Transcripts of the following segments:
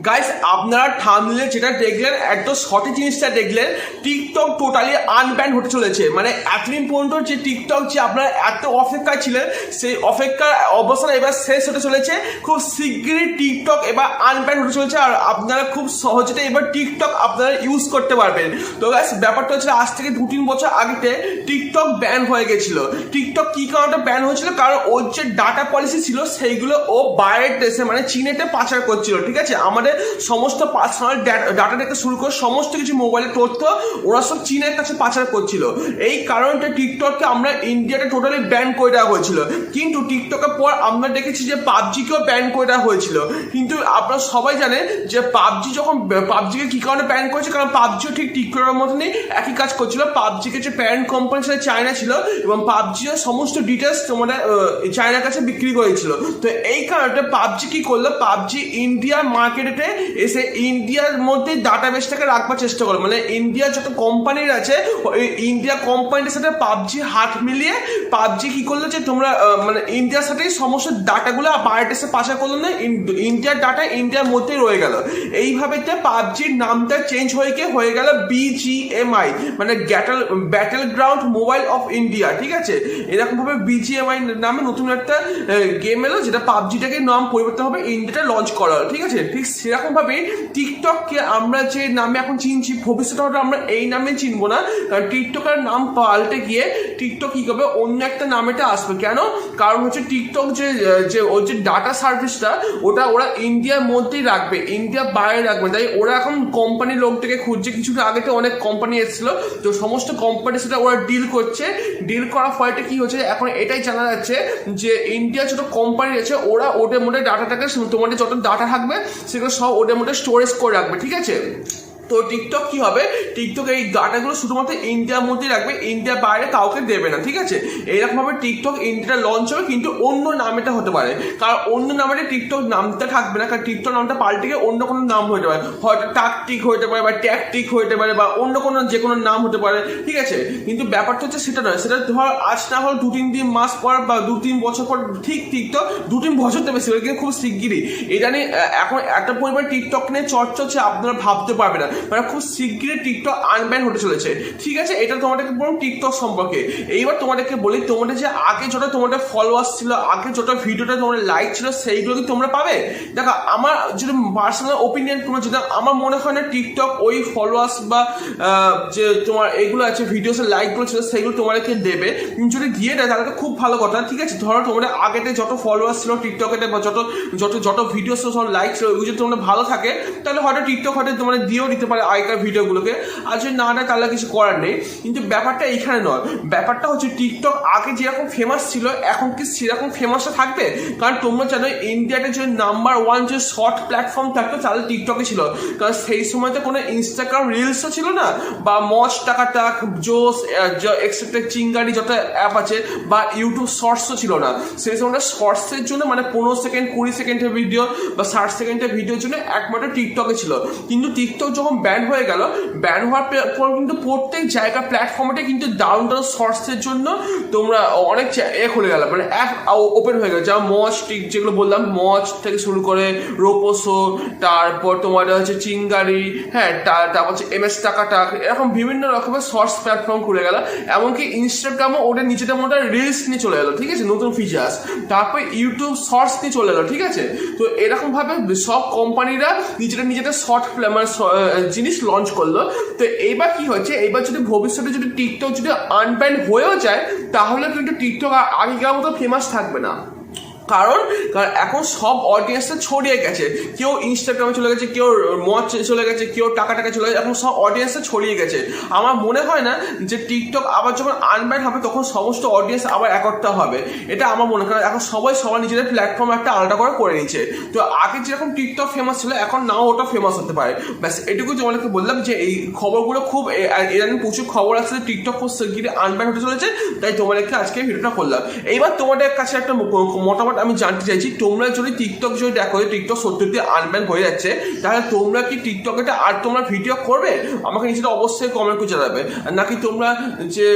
Guys আপনারা থাম্বনেলে যেটা দেখলেন একদম সঠিক জিনিসটা দেখলেন। টিকটক টোটালি আনব্যান হতে চলেছে। মানে এতদিন পর্যন্ত যে টিকটক যে আপনারা এত অপেক্ষায় ছিলেন, সেই অপেক্ষার অবস্থান এবার শেষ হতে চলেছে। খুব শিগগিরই টিকটক এবার আনব্যান হতে চলেছে, আর আপনারা খুব সহজেই এবার টিকটক আপনারা ইউজ করতে পারবেন। তো গাইস ব্যাপারটা হচ্ছে আজ থেকে 2-3 বছর আগেতে টিকটক ব্যান হয়ে গেছিল। টিকটক কি কারণে ব্যান হয়েছিল? কারণ ওর যে ডাটা পলিসি ছিল সেইগুলো ও বাইরের দেশে মানে চীনেতে পাচার করছিল। ঠিক আছে, আমাদের সমস্ত পার্সোনাল ডাটা থেকে শুরু করে সমস্ত কিছু মোবাইলের তথ্য ওরা সব চীনের কাছে পাচার করছিল। এই কারণটা টিকটককে আমরা ইন্ডিয়াতে টোটালি ব্যান করে দেওয়া হয়েছিল। কিন্তু টিকটকের পর আমরা দেখেছি যে পাবজিকেও ব্যান করে দেওয়া হয়েছিল। কিন্তু আপনারা সবাই জানেন যে পাবজিকে কি কারণে ব্যান করেছে, কারণ পাবজিও ঠিক টিকটকের মতনই একই কাজ করছিল। পাবজিকে যে প্যারেন্ট কোম্পানি ছিল চায়না ছিল, এবং পাবজিও সমস্ত ডিটেলস তোমাদের চায়নার কাছে বিক্রি করেছিল। তো এই কারণে পাবজি কি করলো, পাবজি ইন্ডিয়ার মার্কেটে এসে ইন্ডিয়ার মধ্যে ডাটাবেসটাকে রাখবার চেষ্টা করো। মানে ইন্ডিয়ার যত কোম্পানির আছে ইন্ডিয়া কোম্পানির সাথে পাবজি হাত মিলিয়ে পাবজি কি করলো যে তোমরা মানে ইন্ডিয়ার সাথেই সমস্ত ডাটাগুলো বাইরের দেশে পাচার করলো না, ইন্ডিয়ার ডাটা ইন্ডিয়ার মধ্যেই রয়ে গেল। এইভাবে পাবজির নামটা চেঞ্জ হয়ে গেল বিজিএমআই, মানে battle ground mobile off India. ঠিক আছে, এরকম ভাবে বিজিএমআই নামে নতুন একটা গেম এলো, যেটা পাবজিটাকে নাম পরিবর্তন হবে, ইন্ডিয়াটা লঞ্চ করা হলো। ঠিক আছে, ঠিক সেরকম ভাবে টিকটককে আমরা যে নামে এখন চিনছি, ভবিষ্যতে হয়তো আমরা এই নামে চিনবো না। কারণ টিকটকের নাম পাল্টে গিয়ে টিকটক কি করবে, অন্য একটা নামেটা আসবে। কেন? কারণ হচ্ছে টিকটক যে ওর যে ডাটা সার্ভিসটা ওটা ওরা ইন্ডিয়ার মধ্যেই রাখবে, ইন্ডিয়া বাইরে রাখবে। তাই ওরা এখন কোম্পানির লোকটাকে খুঁজছে। কিছুটা আগে তো অনেক কোম্পানি এসেছিল, তো সমস্ত কোম্পানির সাথে ওরা ডিল করছে। ডিল করার ফলে কি হচ্ছে, এখন এটাই জানা যাচ্ছে যে ইন্ডিয়া যত কোম্পানি আছে ওরা ওদের মধ্যে ডাটাটাকে, তোমাদের যত ডাটা থাকবে সেগুলো সব ওদের মধ্যে স্টোরেজ করে রাখবে। ঠিক আছে, তো টিকটক কি হবে, টিকটক এই ডাটাগুলো শুধুমাত্র ইন্ডিয়ার মধ্যেই রাখবে, ইন্ডিয়ার বাইরে কাউকে দেবে না। ঠিক আছে, এইরকম ভাবে টিকটক ইন্ডিয়াটা লঞ্চ হবে, কিন্তু অন্য নামেটা হতে পারে। কারণ অন্য নামে টিকটক নামটা থাকবে না, কারণ টিকটক নামটা পাল্টে গিয়ে অন্য কোনো নাম হতে পারে, হয়তো টাকটিক হতে পারে বা ট্যাকটিক হতে পারে বা অন্য কোনো যে কোনো নাম হতে পারে। ঠিক আছে, কিন্তু ব্যাপারটা হচ্ছে সেটা নয়। সেটা ধর আজ না হল 2-3 মাস পর বা 2-3 বছর পর ঠিক টিকটক 2-3 বছর তো বেশি, কিন্তু খুব শিগগিরই এটা নিয়ে এখন একটা পরিমাণ টিকটক নিয়ে চর্চা হচ্ছে, আপনারা ভাবতে পারবে না। মানে খুব শিগগিরই টিকটক আনব্যান হতে চলেছে। ঠিক আছে, এটা তোমাদেরকে বলুন টিকটক সম্পর্কে। এইবার তোমাদেরকে বলি, তোমাদের যে আগে যত তোমাদের ফলোয়ার্স ছিল, আগে যত ভিডিওটা তোমাদের লাইক ছিল, সেইগুলো কি তোমরা পাবে? দেখো, আমার যদি পার্সোনাল ওপিনিয়ন তোমরা যেটা, আমার মনে হয় না টিকটক ওই ফলোয়ার্স বা যে তোমার এইগুলো আছে ভিডিওসের লাইকগুলো ছিল সেইগুলো তোমাদেরকে দেবে। যদি দিয়ে দেয় তাহলে তো খুব ভালো কথা। ঠিক আছে, ধরো তোমাদের আগেতে যত ফলোয়ার্স ছিল টিকটকেতে বা যত ভিডিও ছিল, লাইক ছিল, ওই যদি তোমাদের ভালো থাকে তাহলে হয়তো টিকটক হয়তো তোমাদের দিয়েও দিতে পারে আগেকার ভিডিওগুলোকে। আর যদি না দেয় তাহলে কিছু করার নেই। কিন্তু ব্যাপারটা এইখানে নয়, ব্যাপারটা হচ্ছে টিকটক আগে যেরকম ফেমাস ছিল এখন কি সেরকম ফেমাসটা থাকবে? কারণ তোমরা জানো ইন্ডিয়াতে যে নাম্বার 1 যে শর্ট প্ল্যাটফর্ম থাকতো তাহলে টিকটকে ছিল। কারণ সেই সময় তো কোনো ইনস্টাগ্রাম রিলসও ছিল না, বা মজ টাকাটাক, জোস, এক্সেট্রা চিঙ্গারি যত অ্যাপ আছে, বা ইউটিউব শর্টসও ছিল না। সেই সময়টা শর্টসের জন্য মানে 15 সেকেন্ড 20 সেকেন্ডের ভিডিও বা 60 সেকেন্ডের ভিডিওর জন্য একমাত্র টিকটকে ছিল। কিন্তু টিকটক যখন ব্যান হয়ে গেল, ব্যান হওয়ার পর কিন্তু প্রত্যেক জায়গা প্ল্যাটফর্মে কিন্তু ডাউন শর্টসের জন্য তোমরা অনেক খুলে গেল, মানে অ্যাপ ওপেন হয়ে গেল। যেমন মজ, টিক যেগুলো বললাম, মজ থেকে শুরু করে রোপোসো, তারপর তোমাদের হচ্ছে চিঙ্গারি, হ্যাঁ, তারপর হচ্ছে এমএস টাকাটাক, এরকম বিভিন্ন রকমের শর্টস প্ল্যাটফর্ম খুলে গেল। এমনকি ইনস্টাগ্রামও ওদের নিজেদের মধ্যে রিলস নিয়ে চলে গেলো। ঠিক আছে, নতুন ফিচার্স। তারপর ইউটিউব শর্টস নিয়ে চলে গেলো। ঠিক আছে, তো এরকম ভাবে সব কোম্পানিরা নিজেদের শর্ট মানে জিনিস লঞ্চ করলো। তো এইবার কি হচ্ছে, এইবার যদি ভবিষ্যতে যদি টিকটক যদি আনব্যান হয়েও যায় তাহলে কিন্তু টিকটক আগেকার মতো ফেমাস থাকবে না। কারণ এখন সব অডিয়েন্সটা ছড়িয়ে গেছে, কেউ ইনস্টাগ্রামে চলে গেছে, কেউ মচ চলে গেছে, কেউ টাকা চলে গেছে, এখন সব অডিয়েন্সটা ছড়িয়ে গেছে। আমার মনে হয় না যে টিকটক আবার যখন আনব্যান হবে তখন সমস্ত অডিয়েন্স আবার একত্রিত হবে, এটা আমার মনে হয়। এখন সবার নিজেদের প্ল্যাটফর্ম একটা আলাদা করে নিচ্ছে। তো আগে যেরকম টিকটক ফেমাস ছিল এখন নাও ওটা ফেমাস হতে পারে। ব্যাস এটুকু তোমাদেরকে বললাম যে এই খবরগুলো খুব এখানে প্রচুর খবর আসছে টিকটক খুব শিগগিরই আনব্যান হতে চলেছে, তাই তোমাদেরকে আজকে ভিডিওটা করলাম। এইবার তোমাদের কাছে একটা মতামত আমি জানতে চাইছি, তোমরা যদি টিকটক যদি দেখো টিকটক সত্যি আনব্যান হয়ে যাচ্ছে, তাহলে তোমরা কি টিকটকে আর তোমরা ভিডিও করবে? আমাকে নিচে অবশ্যই কমেন্ট করে জানাবে। নাকি তোমরা যে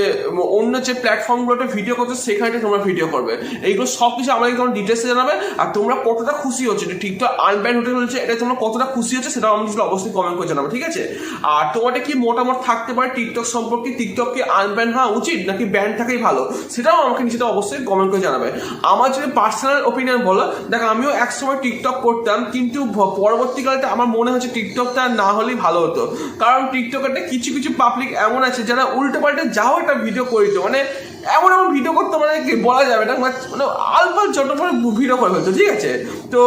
অন্য যে প্ল্যাটফর্মগুলোতে ভিডিও করছো সেখানে তোমরা ভিডিও করবে? এইগুলো সব কিছু আমাকে তোমরা ডিটেলসে জানাবে। আর তোমরা কতটা খুশি হচ্ছে যে টিকটক আনব্যান হতে চলেছে, এটা তোমরা কতটা খুশি হচ্ছে সেটাও আমাকে অবশ্যই কমেন্ট করে জানাবে, ঠিক আছে? আর তোমাদের কি মতামত থাকতে পারে টিকটক সম্পর্কে? টিকটক কি আনব্যান হওয়া উচিত নাকি ব্যান থাকাই ভালো, সেটাও আমাকে নিচে অবশ্যই কমেন্ট করে জানাবে। আমার যদি পার্সোনাল ওপিনিয়ন বলো, দেখো আমিও একসময় টিকটক করতাম, কিন্তু পরবর্তীকালে আমার মনে হচ্ছে টিকটকটা না হলেই ভালো হতো। কারণ টিকটকের কিছু কিছু পাবলিক এমন আছে যারা উল্টো পাল্টে যাও একটা ভিডিও করে দিত, মানে এমন এমন ভিডিও করতে মানে কি বলা যাবে না, মানে আলফাল যত করে ভিডিও করে ফেলতো, ঠিক আছে? তো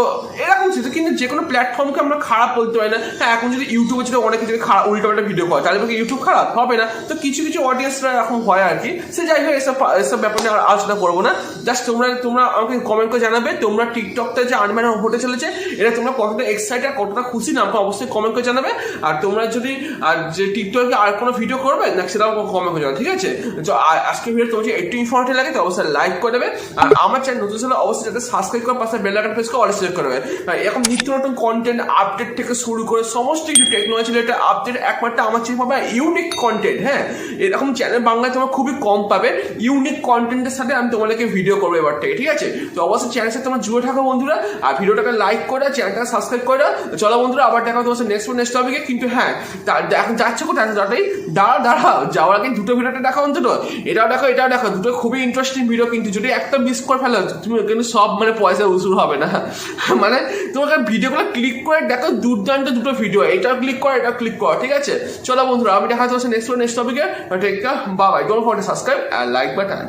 এরকম ছিল। কিন্তু যে কোনো প্ল্যাটফর্মকে আমরা খারাপ বলতে পারি না। হ্যাঁ, এখন যদি ইউটিউবে যদি অনেকে যদি উল্টো পাল্টা ভিডিও করে, তাহলে ইউটিউব খারাপ হবে না? তো কিছু কিছু অডিয়েন্সরা এখন হয় আর কি। সে যাই হোক, এসব ব্যাপার নিয়ে আলোচনা করবো না। জাস্ট তোমরা আমাকে কমেন্ট করে জানাবে তোমরা টিকটকটা যে আনব্যান হতে চলেছে এটা তোমরা কতটা এক্সাইটেড, কতটা খুশি না, আমাকে অবশ্যই কমেন্ট করে জানাবে। আর তোমরা যদি যে টিকটকে আর কোনো ভিডিও করবে না সেটাও কমেন্ট করে জানাবে, ঠিক আছে? তো আজকে ভিডিও তোমার একটু ইনফরমেটিভ লাগে তো অবশ্যই লাইক করে দেবে। আর আমার চ্যানেল নতুন চ্যানেল অবশ্যই যাতে সাবস্ক্রাইব করে পাশে বেল আইকন প্রেস করে অল সিলেক্ট করবে। এরকম নিত্য নতুন কন্টেন্ট আপডেট থেকে শুরু করে সমস্ত কিছু টেকনোলজি রিলেটেড আপডেট একমাত্র আমার চ্যানেল পাবে। ইউনিক কন্টেন্ট, হ্যাঁ, এরকম চ্যানেল বাংলায় তোমরা খুবই কম পাবে। ইউনিক কন্টেন্টের সাথে আমি তোমাদেরকে ভিডিও করবো এবার থেকে, ঠিক আছে? তো অবশ্যই চ্যানেলের সাথে তোমরা জুড়ে থাকো বন্ধুরা। আর ভিডিওটাকে লাইক করে চ্যানেলটাকে সাবস্ক্রাইব করে দাও। চলো বন্ধুরা, আবার দেখা তোমার নেক্সট টপিকে। কিন্তু হ্যাঁ, এখন যাচ্ছে কোথায়? দাঁড়াও, যাওয়ার আগে দুটো ভিডিওটা দেখো অন্তত। এটাও দেখো, দুটো খুবই ইন্টারেস্টিং ভিডিও। কিন্তু যদি একটা মিস করে ফেলো তুমি কিন্তু সব মানে পয়সা উসুল হবে না। মানে তোমাকে ভিডিওগুলো ক্লিক করে দেখো, দুর্দান্ত দুটো ভিডিও, এটা ক্লিক করো, ঠিক আছে? চলো বন্ধুরা, আমি দেখা যাচ্ছে নেক্সট টপিকে। Take care, bye bye, don't forget to subscribe and like button.